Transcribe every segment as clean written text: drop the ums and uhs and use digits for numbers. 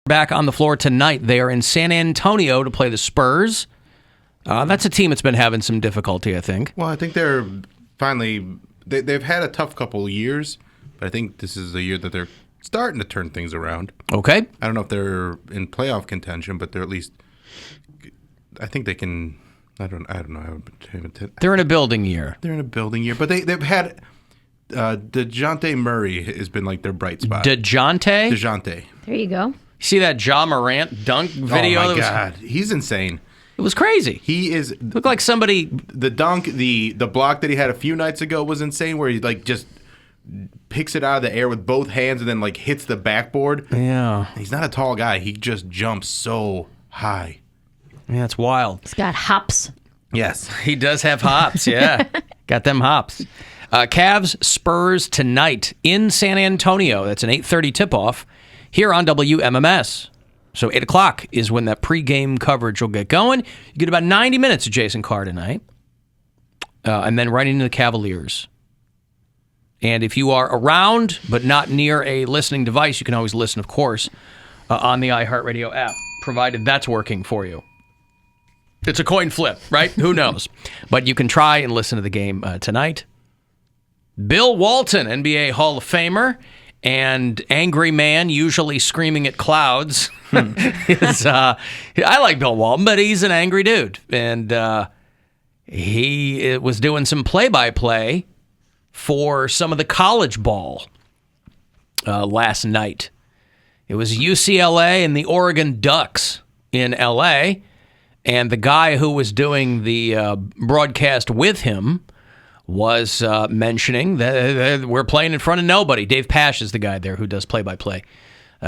Back on the floor tonight. They are in San Antonio to play the Spurs. That's a team that's been having some difficulty, I think. Well, I think they're finally they've had a tough couple of years, but I think this is the year that they're starting to turn things around. Okay. I don't know if they're in playoff contention, but they're at least. I think they can. I don't know. They're in a building year. They're in a building year, but they've had DeJounte Murray has been like their bright spot. DeJounte? There you go. You see that Ja Morant dunk video? Oh my God, he's insane. It was crazy. He is looked like somebody. The dunk, the block that he had a few nights ago was insane. Where he like just picks it out of the air with both hands and then like hits the backboard. Yeah, he's not a tall guy. He just jumps so high. Yeah, it's wild. He's got hops. Yes, he does have hops. Yeah, got them hops. Cavs Spurs tonight in San Antonio. That's an 8:30 tip-off here on WMMS. So 8 o'clock is when that pregame coverage will get going. You get about 90 minutes of Jason Carr tonight, and then right into the Cavaliers. And if you are around but not near a listening device, you can always listen, of course, on the iHeartRadio app, provided that's working for you. It's a coin flip, right? Who knows? But you can try and listen to the game tonight. Bill Walton, NBA Hall of Famer, and angry man, usually screaming at clouds. I like Bill Walton, but he's an angry dude. And he was doing some play-by-play for some of the college ball last night. It was UCLA and the Oregon Ducks in L.A., and the guy who was doing the broadcast with him was mentioning that we're playing in front of nobody. Dave Pasch is the guy there who does play-by-play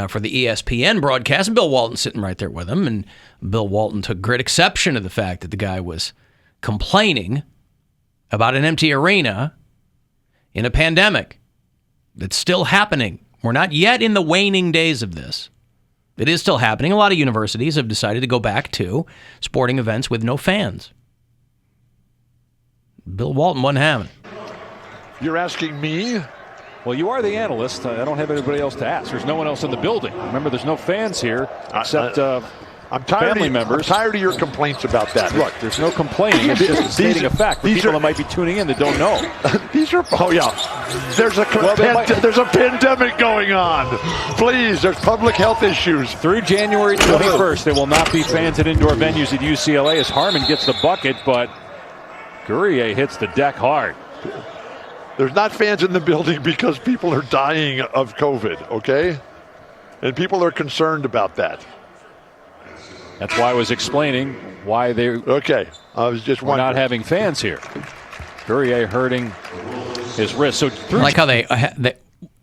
for the ESPN broadcast, and Bill Walton's sitting right there with him. And Bill Walton took great exception to the fact that the guy was complaining about an empty arena in a pandemic that's still happening. We're not yet in the waning days of this. It is still happening. A lot of universities have decided to go back to sporting events with no fans. Bill Walton wasn't having it. You're asking me? Well, you are the analyst. I don't have anybody else to ask. There's no one else in the building. Remember, there's no fans here except family members. I'm tired of your complaints about that. Look, there's no complaining. It's just stating a fact for people that might be tuning in that don't know. There's a pandemic going on. Please, there's public health issues. Through January 21st, there will not be fans at indoor venues at UCLA as Harmon gets the bucket, but Guerrier hits the deck hard. There's not fans in the building because people are dying of COVID, okay? And people are concerned about that. That's why I was explaining why they I was just were not having fans here. Guerrier hurting his wrist. So I like how they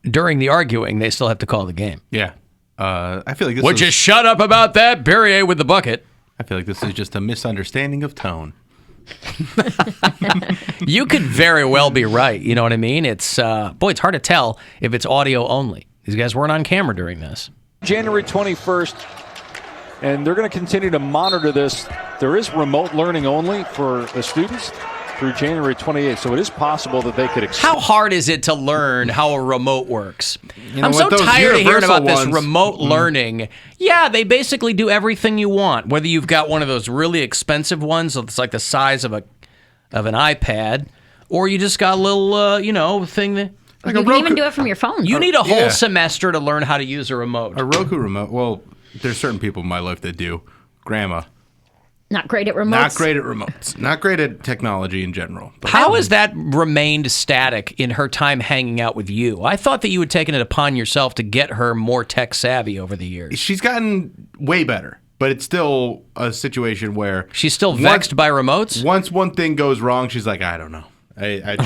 during the arguing, they still have to call the game. Yeah. I feel like this Would you shut up about that? Guerrier with the bucket. I feel like this is just a misunderstanding of tone. You could very well be right. You know what I mean? It's it's hard to tell if it's audio only. These guys weren't on camera during this. January 21st, and they're going to continue to monitor this. There is remote learning only for the students through January 28th, so it is possible that they could How hard is it to learn how a remote works? I'm so those tired of hearing about universal this remote learning. Yeah, they basically do everything you want, whether you've got one of those really expensive ones that's like the size of an iPad, or you just got a little, thing that... Like you can even do it from your phone. You need a whole semester to learn how to use a remote. A Roku remote. Well, there's certain people in my life that do. Grandma. Not great at remotes. Not great at remotes. Not great at technology in general. But how has that remained static in her time hanging out with you? I thought that you had taken it upon yourself to get her more tech savvy over the years. She's gotten way better, but it's still a situation where... She's still vexed by remotes? Once one thing goes wrong, she's like, I don't know.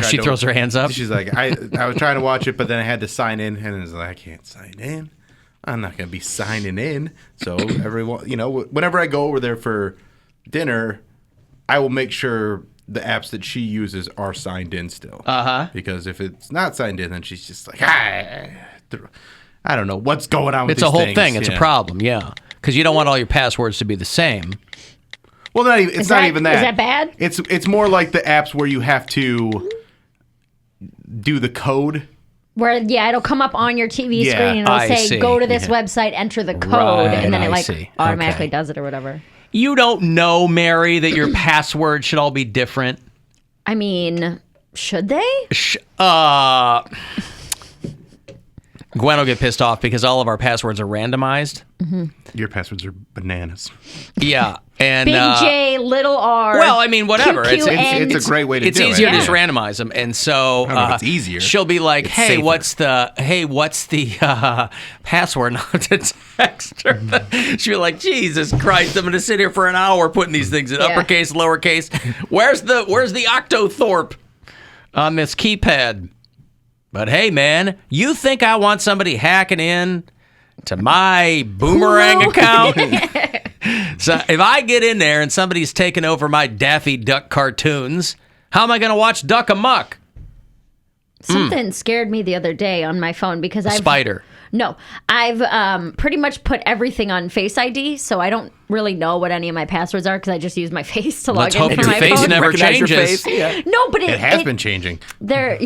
She throws her hands up? She's like, I was trying to watch it, but then I had to sign in, and it's like, I can't sign in. I'm not going to be signing in. So everyone, whenever I go over there for dinner, I will make sure the apps that she uses are signed in still. Because if it's not signed in, then she's just like, I don't know what's going on with these things. It's a whole thing. It's a problem, yeah. Because you don't want all your passwords to be the same. Well, it's not even that. Is that bad? It's more like the apps where you have to do the code. Where, it'll come up on your TV Yeah, screen and it'll I say, see. go to this website, enter the code, Right, and then I it see. automatically Okay. does it or whatever. You don't know, Mary, that your password should all be different? I mean, should they? Gwen will get pissed off because all of our passwords are randomized. Your passwords are bananas. Yeah. And Big J, little R. well, I mean, whatever. QQN. It's a great way to It's do easier it. to just randomize them, and so I don't know if it's easier. she'll be like, It's "Hey, safer. what's the password?" Now to text her. She'll be like, "Jesus Christ, I'm going to sit here for an hour putting these things in uppercase, lowercase. Where's the Octothorpe on this keypad?" But hey, man, you think I want somebody hacking in to my Boomerang account? So if I get in there and somebody's taking over my Daffy Duck cartoons, how am I going to watch Duck Amuck? Something scared me the other day on my phone because I've... Spider. No, I've pretty much put everything on Face ID, so I don't really know what any of my passwords are because I just use my face to log Let's in hope from your my face phone. never Recognize your changes. face. Yeah. No, but It has been changing. There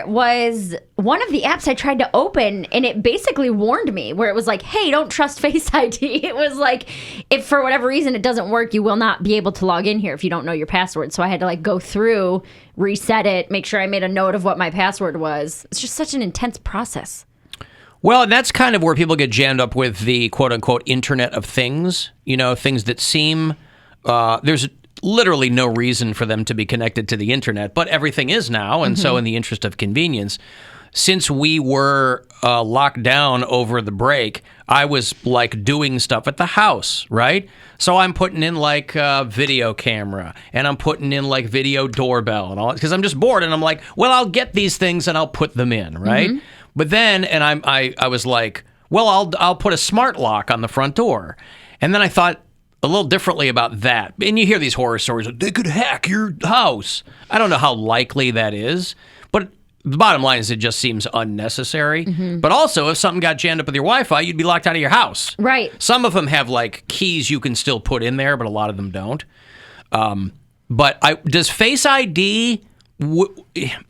was one of the apps I tried to open, and it basically warned me where it was like, "Hey, don't trust Face ID." It was like, if for whatever reason it doesn't work, you will not be able to log in here if you don't know your password. So I had to go through, reset it, make sure I made a note of what my password was. It's just such an intense process. Well, and that's kind of where people get jammed up with the quote-unquote Internet of Things, things that seem, there's literally no reason for them to be connected to the Internet, but everything is now, and so in the interest of convenience, since we were locked down over the break, I was doing stuff at the house, right? So I'm putting in video camera, and I'm putting in video doorbell and all, because I'm just bored, and I'm like, well, I'll get these things and I'll put them in, right? But then, and I was like, well, I'll put a smart lock on the front door, and then I thought a little differently about that. And you hear these horror stories, they could hack your house. I don't know how likely that is, but the bottom line is it just seems unnecessary. But also, if something got jammed up with your Wi-Fi, you'd be locked out of your house. Right. Some of them have keys you can still put in there, but a lot of them don't. But does Face ID,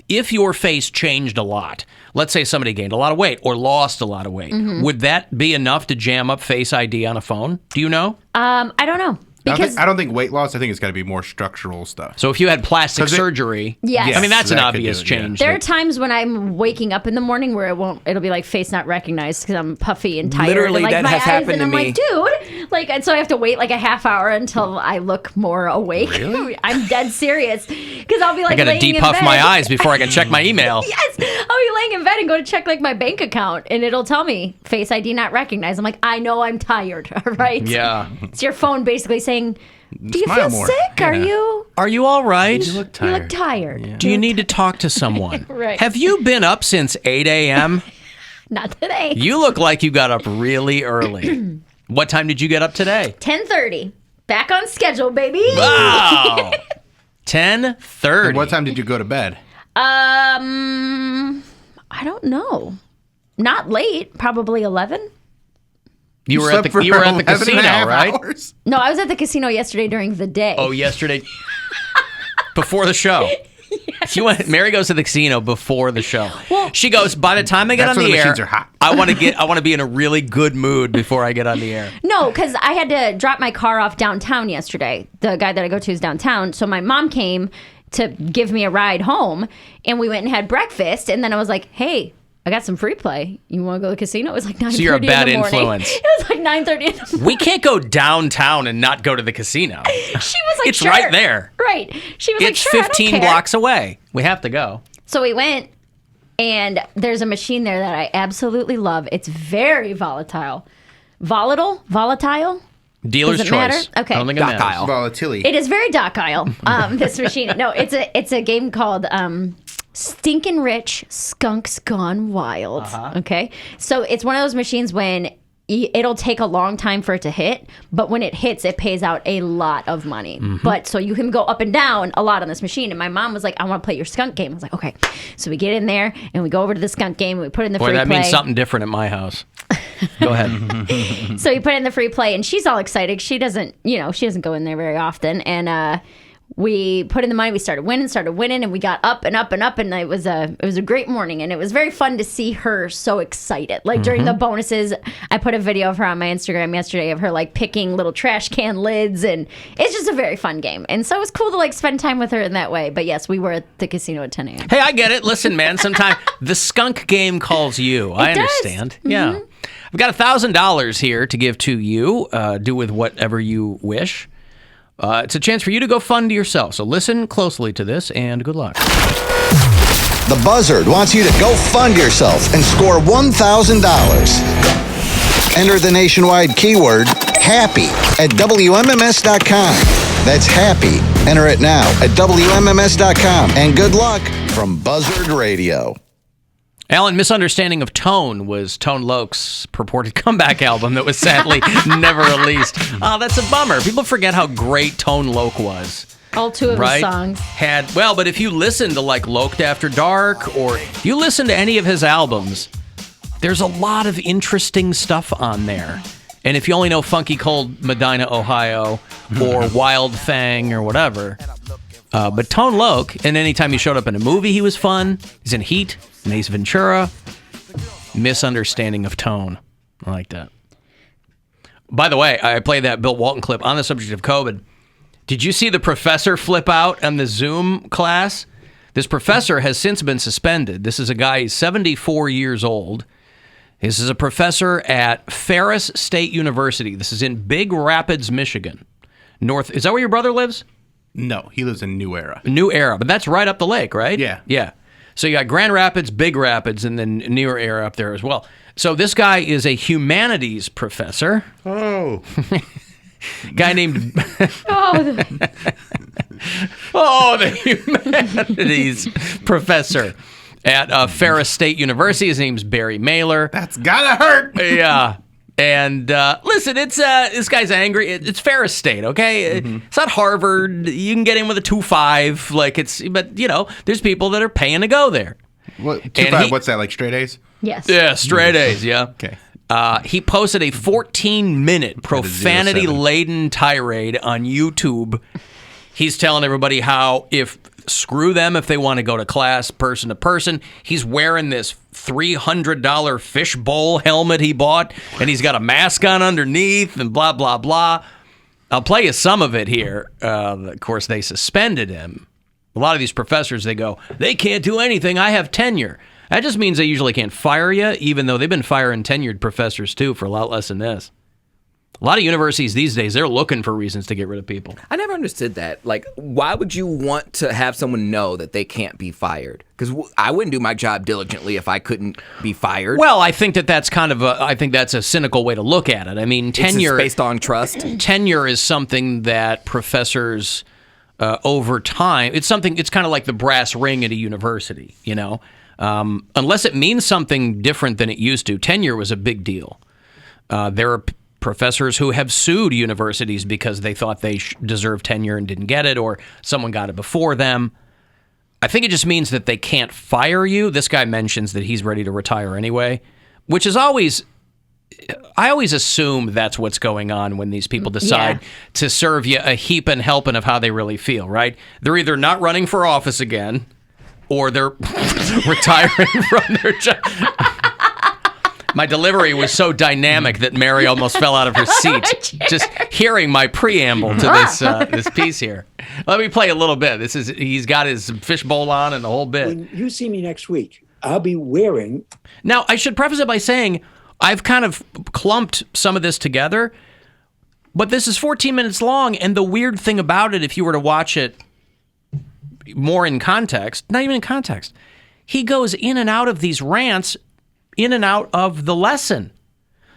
if your face changed a lot, let's say somebody gained a lot of weight or lost a lot of weight, would that be enough to jam up Face ID on a phone? Do you know? I don't know. Because I don't think weight loss. I think it's got to be more structural stuff. So if you had plastic surgery, Yes. I mean, that's an That could obvious do it, yeah. change. there are times when I'm waking up in the morning where it'll be face not recognized because I'm puffy and tired. Literally, and, that my has eyes, happened and to I'm me. dude, and so I have to wait a half hour until I look more awake. Really? I'm dead serious because I'll be I got to laying in depuff bed. my eyes before I can check my email. Yes, I'll be laying in bed and go to check my bank account, and it'll tell me Face ID not recognized. I'm like, I know I'm tired, right? Yeah. It's your phone basically saying, "Do you Smile feel more." sick? Yeah. Are you? Are you all right? You look You tired. look tired. Do you need to talk to someone? Right. Have you been up since 8 a.m.? Not today. You look like you got up really early. What time did you get up today? 10:30. Back on schedule, baby. Wow. 10:30. And what time did you go to bed? I don't know. Not late. Probably 11. You were slept at for the 11 and a casino, half right? hours? No, I was at the casino yesterday during the day. Oh, yesterday before the show. Mary goes to the casino before the show. She goes, by the time I get That's on when the the air, machines are hot. I want to be in a really good mood before I get on the air. No, because I had to drop my car off downtown yesterday. The guy that I go to is downtown. So my mom came to give me a ride home, and we went and had breakfast. And then I was like, hey, I got some free play. You want to go to the casino? It was 9:30 So you're a bad in the morning. influence. It was 9:30 in the morning. We can't go downtown and not go to the casino. She was like, It's sure. right there. Right. She was like, It's sure, I don't 15 care. blocks away. We have to go. So we went, and there's a machine there that I absolutely love. It's very volatile. Volatile? Dealer's Does it choice. matter? Okay. I don't think it Doc matters. aisle. Volatility. It is very docile. This machine. No, it's a game called Stinkin' Rich Skunks Gone Wild. Okay, so it's one of those machines when it'll take a long time for it to hit, but when it hits, it pays out a lot of money. But so you can go up and down a lot on this machine. And my mom was like, I want to play your skunk game. I was like, okay. So we get in there and we go over to the skunk game and we put in the Boy, free that play. means something different at my house. Go ahead. So you put in the free play, and she's all excited. She doesn't go in there very often. And we put in the money, we started winning, and we got up and up and up, and it was a great morning, and it was very fun to see her so excited. Like during the bonuses, I put a video of her on my Instagram yesterday of her like picking little trash can lids, and it's just a very fun game. And so it was cool to like spend time with her in that way. But yes, we were at the casino at 10 a.m. Hey, I get it. Listen, man, sometimes the skunk game calls you. I understand. Yeah. I've got $1,000 here to give to you. Do with whatever you wish. It's a chance for you to go fund yourself. So listen closely to this, and good luck. The Buzzard wants you to go fund yourself and score $1,000. Enter the nationwide keyword HAPPY at WMMS.com. That's HAPPY. Enter it now at WMMS.com. And good luck from Buzzard Radio. Alan, Misunderstanding of Tone was Tone Loc's purported comeback album that was sadly never released. Oh, that's a bummer. People forget how great Tone Loc was. All two of his songs. But if you listen to like Loked After Dark, or you listen to any of his albums, there's a lot of interesting stuff on there. And if you only know Funky Cold Medina, Ohio, or Wild Thing, or whatever, but Tone Loc, and anytime he showed up in a movie, he was fun. He's in Heat, Ace Ventura, Misunderstanding of Tone. I like that. By the way, I played that Bill Walton clip on the subject of COVID. Did you see the professor flip out on the Zoom class? This professor has since been suspended. This is a guy, he's 74 years old. This is a professor at Ferris State University. This is in Big Rapids, Michigan. Is that where your brother lives? No, he lives in New Era. New Era, but that's right up the lake, right? Yeah. Yeah. So you got Grand Rapids, Big Rapids, and then New Era up there as well. So this guy is a humanities professor. Oh. Guy named... the humanities professor at Ferris State University. His name's Barry Mailer. That's gotta hurt. Yeah. And listen, it's this guy's angry. It's Ferris State, okay? It's not Harvard. You can get in with a 2.5, but there's people that are paying to go there. What 2.5? What's that, like straight A's? Yes. Yeah, straight A's. Yeah. Okay. He posted a 14-minute profanity-laden tirade on YouTube. He's telling everybody how screw them if they want to go to class person to person. He's wearing this $300 fishbowl helmet he bought, and he's got a mask on underneath and blah, blah, blah. I'll play you some of it here. Of course, they suspended him. A lot of these professors, they can't do anything. I have tenure. That just means they usually can't fire you, even though they've been firing tenured professors, too, for a lot less than this. A lot of universities these days, they're looking for reasons to get rid of people. I never understood that. Like, why would you want to have someone know that they can't be fired? Because I wouldn't do my job diligently if I couldn't be fired. Well, I think that's that's a cynical way to look at it. I mean, tenure... It's based on trust? Tenure is something that professors, over time... It's kind of like the brass ring at a university, unless it means something different than it used to. Tenure was a big deal. There are professors who have sued universities because they thought they deserved tenure and didn't get it, or someone got it before them. I think it just means that they can't fire you. This guy mentions that he's ready to retire anyway, which is always... I always assume that's what's going on when these people decide to serve you a heap and helping of how they really feel, right? They're either not running for office again, or they're retiring from their job. My delivery was so dynamic that Mary almost fell out of her seat just hearing my preamble to this piece here. Let me play a little bit. He's got his fishbowl on and the whole bit. When you see me next week, I'll be wearing... Now, I should preface it by saying I've kind of clumped some of this together, but this is 14 minutes long, and the weird thing about it, if you were to watch it more in context, not even in context, he goes in and out of these rants, in and out of the lesson.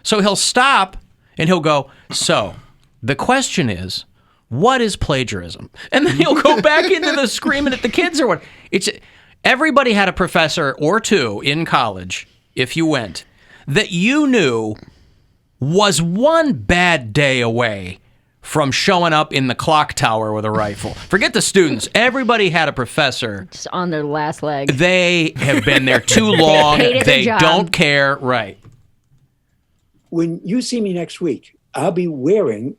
So he'll stop and he'll go, so the question is, what is plagiarism? And then he'll go back into the screaming at the kids or what. Everybody had a professor or two in college, if you went, that you knew was one bad day away from showing up in the clock tower with a rifle. Forget the students. Everybody had a professor. Just on their last leg. They have been there too long. They don't care. Right. When you see me next week, I'll be wearing...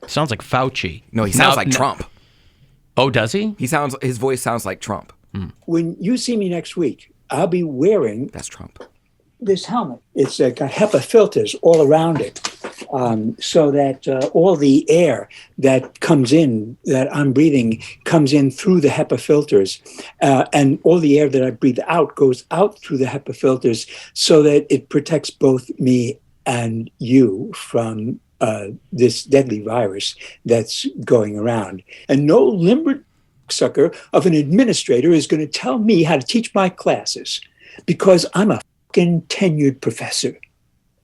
Sounds like Fauci. No, he sounds like Trump. Oh, does he? His voice sounds like Trump. When you see me next week, I'll be wearing That's Trump. this helmet. It's got HEPA filters all around it, so that all the air that comes in, that I'm breathing, comes in through the HEPA filters, and all the air that I breathe out goes out through the HEPA filters, so that it protects both me and you from this deadly virus that's going around. And no limber sucker of an administrator is going to tell me how to teach my classes, because I'm a fucking tenured professor.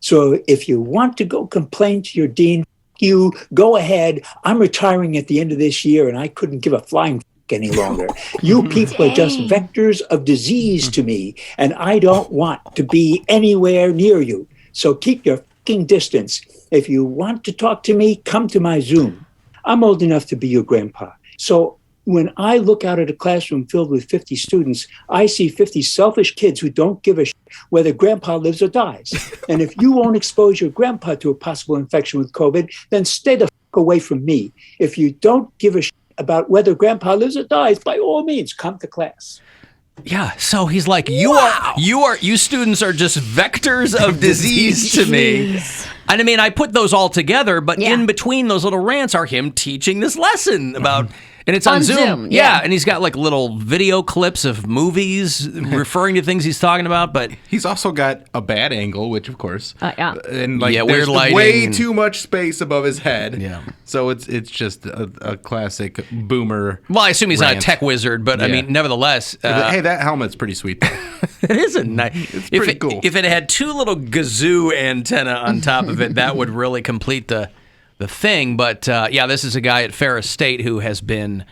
So if you want to go complain to your dean, you go ahead. I'm retiring at the end of this year, and I couldn't give a flying any longer. You people are just vectors of disease to me, and I don't want to be anywhere near you. So keep your fucking distance. If you want to talk to me, come to my Zoom. I'm old enough to be your grandpa. So when I look out at a classroom filled with 50 students, I see 50 selfish kids who don't give a shit whether grandpa lives or dies. And if you won't expose your grandpa to a possible infection with COVID, then stay the fuck away from me. If you don't give a shit about whether grandpa lives or dies, by all means, come to class. Yeah, so he's like, you students are just vectors of disease to me. And I mean, I put those all together, but in between those little rants are him teaching this lesson about, and it's on Zoom. Yeah, and he's got like little video clips of movies referring to things he's talking about, but he's also got a bad angle, which of course, and like weird there's lighting. way too much space above his head. Yeah, so it's just a classic boomer. Well, I assume he's rant. not a tech wizard, but I mean, nevertheless, hey, that helmet's pretty sweet. It isn't nice. It's pretty cool. If it had two little gazoo antenna on top of it, that would really complete the thing. But this is a guy at Ferris State who has been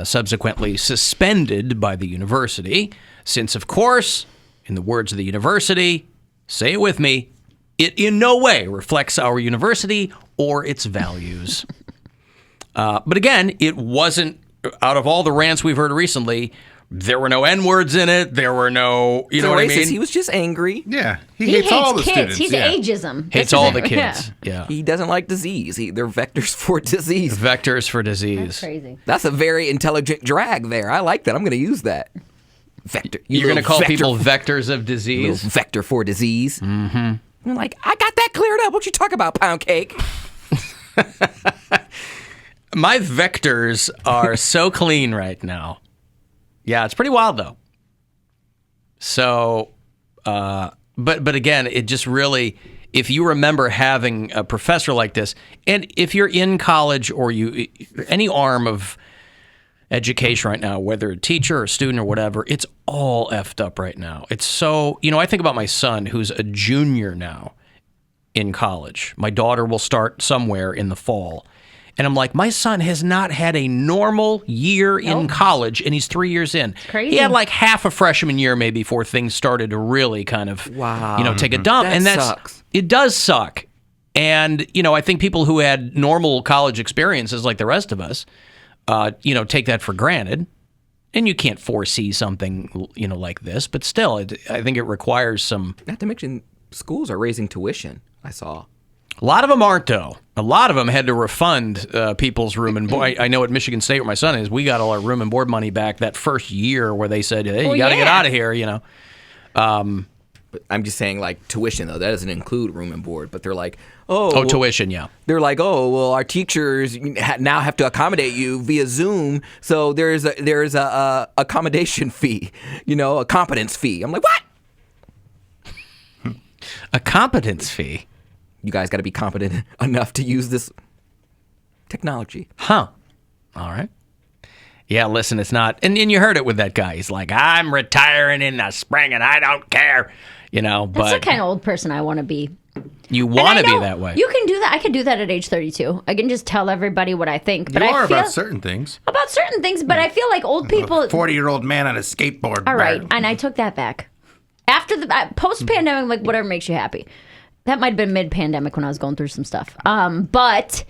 subsequently suspended by the university since, of course, in the words of the university, say it with me, it in no way reflects our university or its values. But again, it wasn't, out of all the rants we've heard recently, there were no N-words in it. There were no, you know what I mean? He was just angry. Yeah. He hates all the kids. students. He's ageism. Hates all the kids. Yeah. He doesn't like disease. They're vectors for disease. Vectors for disease. That's crazy. That's a very intelligent drag there. I like that. I'm going to use that. Vector. You're going to call people vectors of disease? Vector for disease. Mm-hmm. I'm like, I got that cleared up. What you talk about, Poundcake? My vectors are so clean right now. Yeah, it's pretty wild, though. So, but again, it just really, if you remember having a professor like this, and if you're in college or any arm of education right now, whether a teacher or a student or whatever, it's all effed up right now. It's so, I think about my son, who's a junior now in college. My daughter will start somewhere in the fall. And I'm like, my son has not had a normal year in college, and he's 3 years in. It's crazy. He had like half a freshman year maybe before things started to really kind of, take a dump. That sucks. It does suck. And, I think people who had normal college experiences like the rest of us, take that for granted. And you can't foresee something, like this. But still, I think it requires some... Not to mention, schools are raising tuition, I saw. A lot of them aren't, though. A lot of them had to refund people's room and board. I know at Michigan State, where my son is, we got all our room and board money back that first year where they said, hey, you got to get out of here, But I'm just saying, like, tuition, though. That doesn't include room and board. But they're like, tuition, yeah. They're like, our teachers now have to accommodate you via Zoom. So there's a accommodation fee, a competence fee. I'm like, what? A competence fee? You guys got to be competent enough to use this technology. Huh. All right. Yeah, listen, it's not... And you heard it with that guy. He's like, I'm retiring in the spring and I don't care. But... That's the kind of old person I want to be. You want to be that way. You can do that. I can do that at age 32. I can just tell everybody what I think. But about certain things. About certain things, but I feel like old people... A 40-year-old man on a skateboard. All right, and I took that back. After the... Post-pandemic, like, whatever makes you happy. That might have been mid-pandemic when I was going through some stuff. But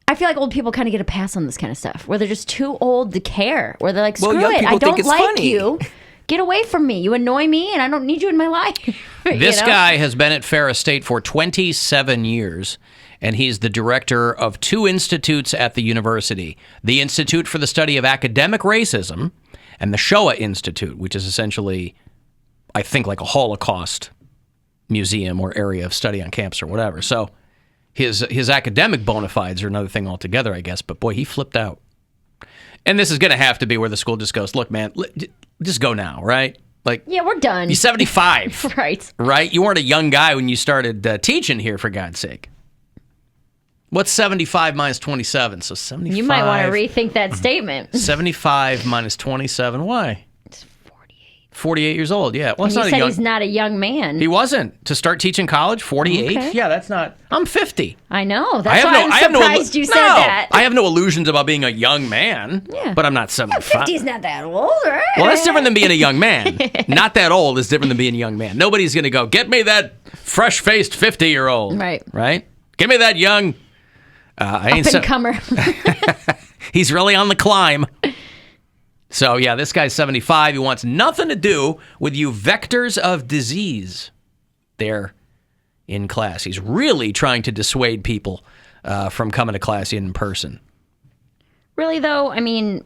I feel like old people kind of get a pass on this kind of stuff, where they're just too old to care. Where they're like, screw it, I don't like funny. You. Get away from me. You annoy me, and I don't need you in my life. This guy has been at Ferris State for 27 years, and he's the director of 2 institutes at the university. The Institute for the Study of Academic Racism and the Shoah Institute, which is essentially, I think, like a Holocaust museum or area of study on campus or whatever. So his academic bona fides are another thing altogether, I guess. But boy, he flipped out. And this is going to have to be where the school just goes, look, man, just go now, right? Like, yeah, we're done. You're 75. Right. Right? You weren't a young guy when you started teaching here, for God's sake. What's 75 minus 27? So 75. You might want to rethink that statement. 75 minus 27. Why? It's 48. 48 years old, yeah. Well, And you said he's not a young man. He wasn't. To start teaching college, 48? Okay. Yeah, that's not... I'm 50. I know. That's why I'm surprised you said that. I have no illusions about being a young man, but I'm not 75. 50's not that old, right? Well, that's different than being a young man. Not that old is different than being a young man. Nobody's going to go, get me that fresh-faced 50-year-old. Right. Right? Give me that young... Up-and-comer. He's really on the climb. So, yeah, this guy's 75. He wants nothing to do with you vectors of disease there in class. He's really trying to dissuade people from coming to class in person. Really, though, I mean,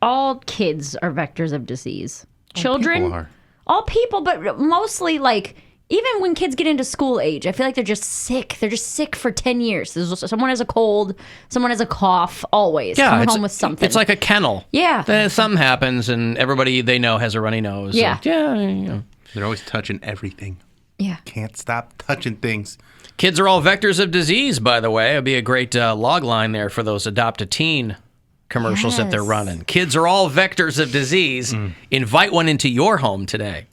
all kids are vectors of disease. Children, all people, but mostly, like, even when kids get into school age, I feel like they're just sick. They're just sick for 10 years. Someone has a cold, someone has a cough, always. Yeah, coming home with something. It's like a kennel. Yeah. Then something happens, and everybody they know has a runny nose. Yeah. They're always touching everything. Yeah. Can't stop touching things. Kids are all vectors of disease, by the way. It'd be a great log line there for those Adopt-A-Teen commercials that they're running. Kids are all vectors of disease. Invite one into your home today.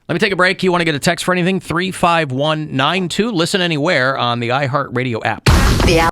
Let me take a break. You want to get a text for anything? 35192. Listen anywhere on the iHeartRadio app.